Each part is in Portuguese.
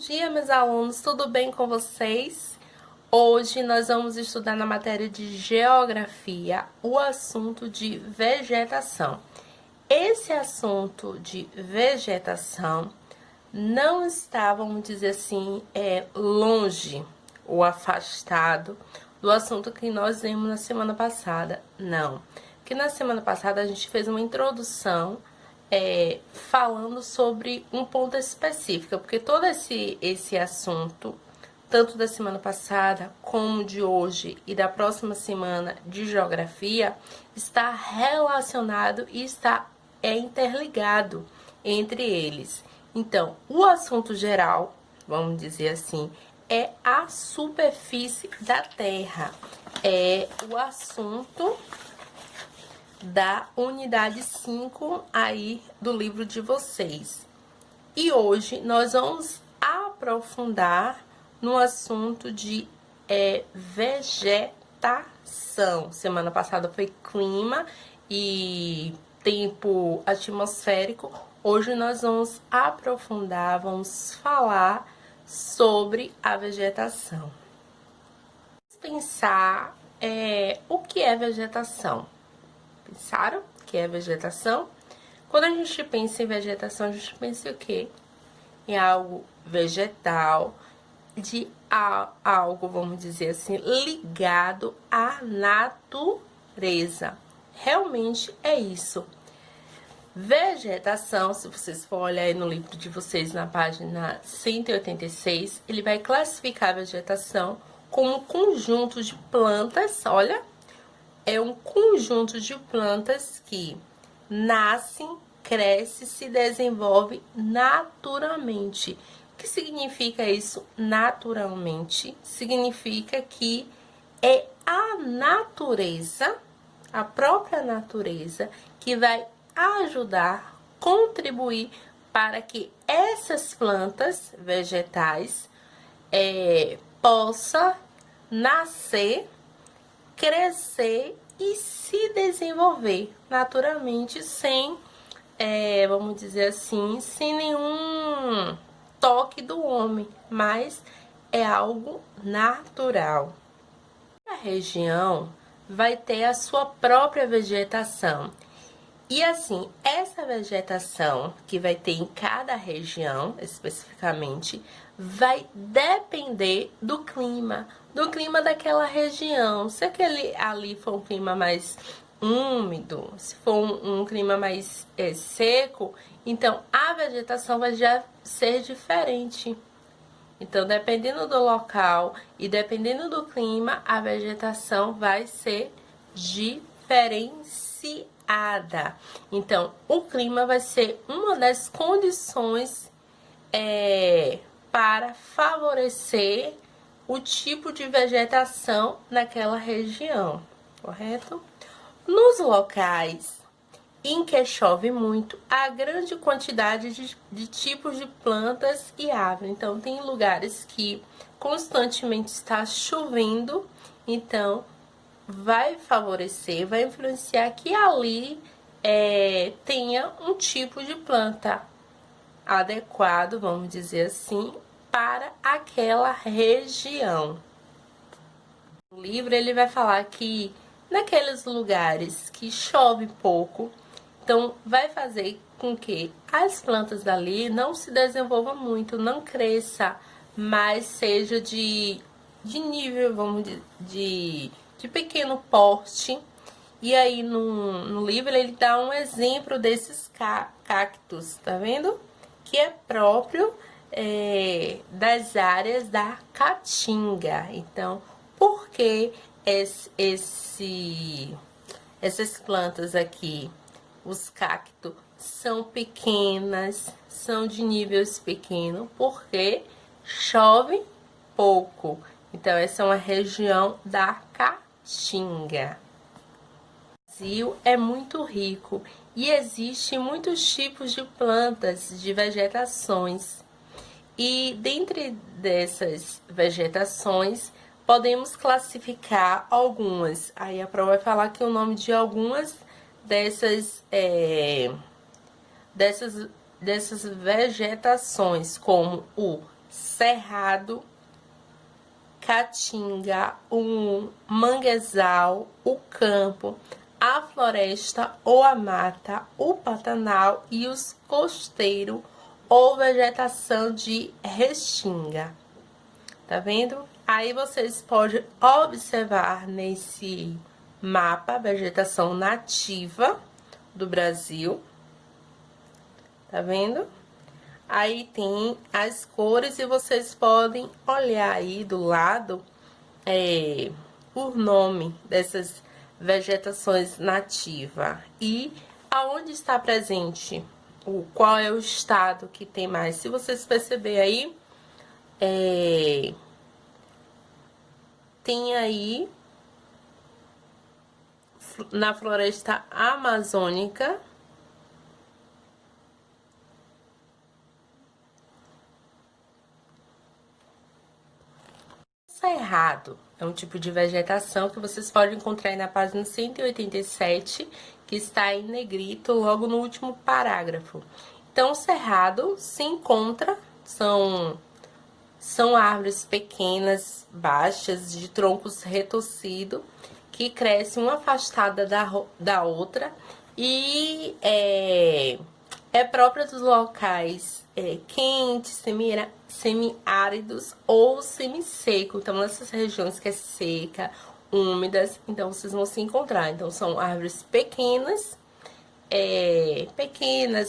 Bom dia, meus alunos, tudo bem com vocês? Hoje nós vamos estudar na matéria de Geografia o assunto de vegetação. Esse assunto de vegetação não está, vamos dizer assim, longe ou afastado do assunto que nós vimos na semana passada. Não, porque na semana passada a gente fez uma introdução falando sobre um ponto específico, porque todo esse assunto, tanto da semana passada como de hoje e da próxima semana de geografia, está relacionado e está interligado entre eles. Então, o assunto geral, vamos dizer assim, é a superfície da Terra. É o assunto da unidade 5 aí do livro de vocês. E hoje nós vamos aprofundar no assunto de vegetação. Semana passada foi clima e tempo atmosférico. Hoje nós vamos aprofundar, vamos falar sobre a vegetação. Vamos pensar o que é vegetação. Pensaram o que é vegetação? Quando a gente pensa em vegetação, a gente pensa em o quê? Em algo vegetal, de algo, vamos dizer assim, ligado à natureza. Realmente é isso. Vegetação, se vocês for olhar aí no livro de vocês, na página 186, ele vai classificar a vegetação como um conjunto de plantas, olha, é um conjunto de plantas que nascem, crescem, se desenvolvem naturalmente. O que significa isso naturalmente? Significa que é a natureza, a própria natureza, que vai ajudar, contribuir para que essas plantas vegetais possam nascer, crescer e se desenvolver naturalmente sem, vamos dizer assim, sem nenhum toque do homem, mas é algo natural. A região vai ter a sua própria vegetação. E assim, essa vegetação que vai ter em cada região, especificamente, vai depender do clima daquela região. Se aquele ali for um clima mais úmido, se for um clima mais seco, então a vegetação vai já ser diferente. Então, dependendo do local e dependendo do clima, a vegetação vai ser diferenciada. Então, o clima vai ser uma das condições para favorecer o tipo de vegetação naquela região, correto? Nos locais em que chove muito, há grande quantidade de tipos de plantas e árvores. Então, tem lugares que constantemente está chovendo, então vai favorecer, vai influenciar que ali tenha um tipo de planta adequado, vamos dizer assim, para aquela região. O livro ele vai falar que naqueles lugares que chove pouco, então vai fazer com que as plantas dali não se desenvolvam muito, não cresça, mas seja de nível, vamos dizer, de pequeno porte. E aí no livro ele dá um exemplo desses cactos, tá vendo? Que é próprio das áreas da Caatinga. Então, por que essas plantas aqui, os cactos, são pequenas, são de níveis pequenos? Porque chove pouco. Então, essa é uma região da Caatinga. O Brasil é muito rico e existem muitos tipos de plantas, de vegetações. E dentre dessas vegetações, podemos classificar algumas. Aí a prova vai falar que o nome de algumas dessas vegetações, como o cerrado, caatinga, o manguezal, o campo, a floresta ou a mata, o pantanal e os costeiros ou vegetação de restinga. Tá vendo? Aí vocês podem observar nesse mapa a vegetação nativa do Brasil. Tá vendo? Aí tem as cores e vocês podem olhar aí do lado o nome dessas vegetações nativas e aonde está presente, qual é o estado que tem mais. Se vocês perceberem aí, tem aí na floresta amazônica, cerrado. É um tipo de vegetação que vocês podem encontrar aí na página 187, que está em negrito logo no último parágrafo. Então, o cerrado se encontra, são árvores pequenas, baixas, de troncos retorcidos, que crescem uma afastada da outra e é própria dos locais quentes, semiáridos ou semisseco. Então, nessas regiões que é seca, úmidas, então vocês vão se encontrar. Então, são árvores pequenas,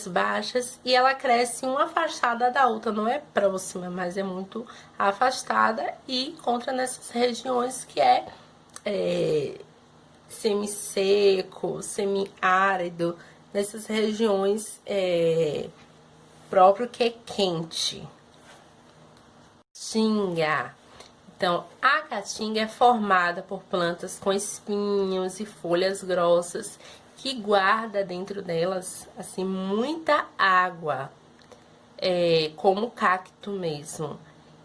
baixas, e ela cresce uma afastada da outra, não é próxima, mas é muito afastada, e encontra nessas regiões que semisseco, semiárido, nessas regiões próprio que é quente. Caatinga. Então, a caatinga é formada por plantas com espinhos e folhas grossas que guarda dentro delas, assim, muita água, como o cacto mesmo.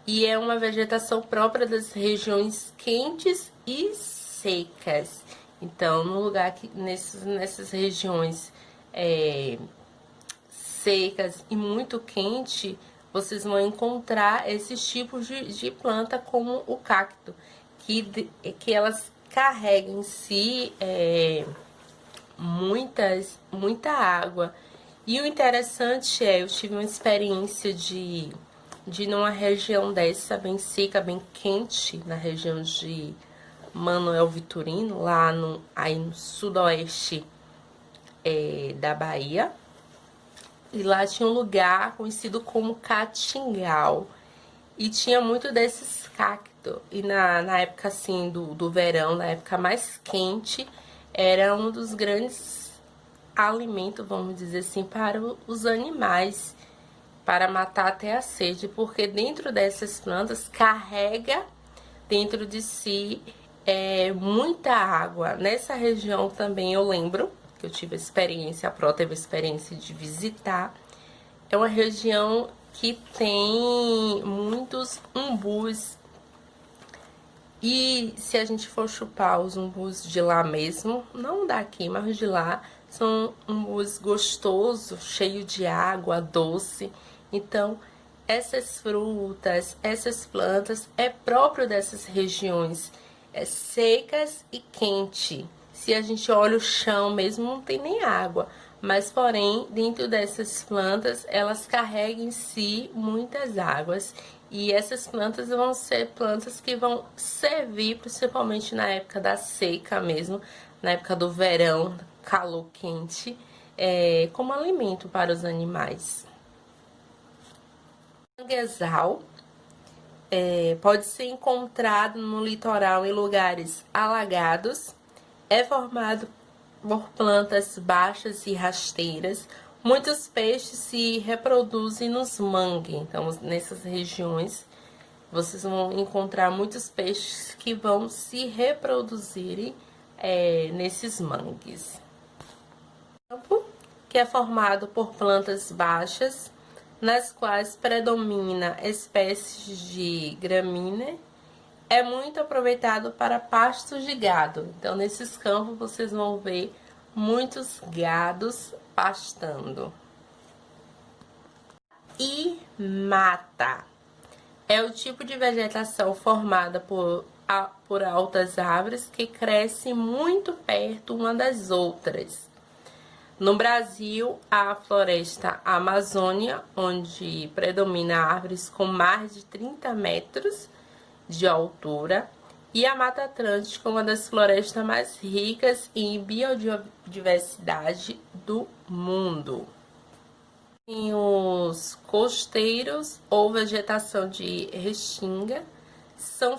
E é uma vegetação própria das regiões quentes e secas. Então, no lugar que nessas regiões secas e muito quente, vocês vão encontrar esses tipos de planta como o cacto, que elas carregam em si muita água. E o interessante eu tive uma experiência de numa região dessa, bem seca, bem quente, na região de Manoel Vitorino, lá aí no sudoeste da Bahia. E lá tinha um lugar conhecido como Caatingal. E tinha muito desses cactos. E na época, assim, do verão, na época mais quente, era um dos grandes alimentos, vamos dizer assim, para os animais, para matar até a sede. Porque dentro dessas plantas carrega dentro de si muita água. Nessa região também eu lembro que eu tive a experiência, a Pro teve a experiência de visitar. É uma região que tem muitos umbus. E se a gente for chupar os umbus de lá mesmo, não daqui, mas de lá, são umbus gostosos, cheio de água, doce. Então, essas frutas, essas plantas, é próprio dessas regiões secas e quente. Se a gente olha o chão mesmo, não tem nem água. Mas, porém, dentro dessas plantas, elas carregam em si muitas águas. E essas plantas vão ser plantas que vão servir, principalmente na época da seca mesmo, na época do verão, calor quente, como alimento para os animais. O manguezal pode ser encontrado no litoral em lugares alagados. É formado por plantas baixas e rasteiras. Muitos peixes se reproduzem nos mangues. Então, nessas regiões, vocês vão encontrar muitos peixes que vão se reproduzir nesses mangues. O campo, que é formado por plantas baixas, nas quais predomina espécies de gramínea, é muito aproveitado para pastos de gado. Então, nesses campos, vocês vão ver muitos gados pastando. E mata. É o tipo de vegetação formada por altas árvores que crescem muito perto uma das outras. No Brasil, há a floresta Amazônia, onde predomina árvores com mais de 30 metros de altura, e a Mata Atlântica, uma das florestas mais ricas em biodiversidade do mundo. Tem os costeiros ou vegetação de restinga, são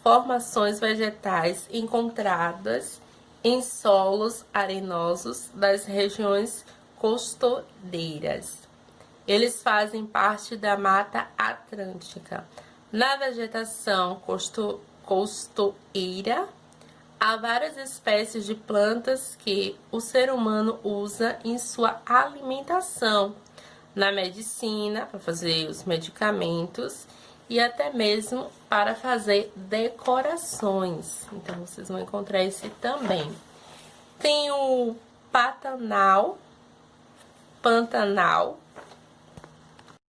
formações vegetais encontradas em solos arenosos das regiões costeiras. Eles fazem parte da Mata Atlântica. Na vegetação costeira, há várias espécies de plantas que o ser humano usa em sua alimentação, na medicina, para fazer os medicamentos e até mesmo para fazer decorações. Então, vocês vão encontrar esse também. Tem o Pantanal,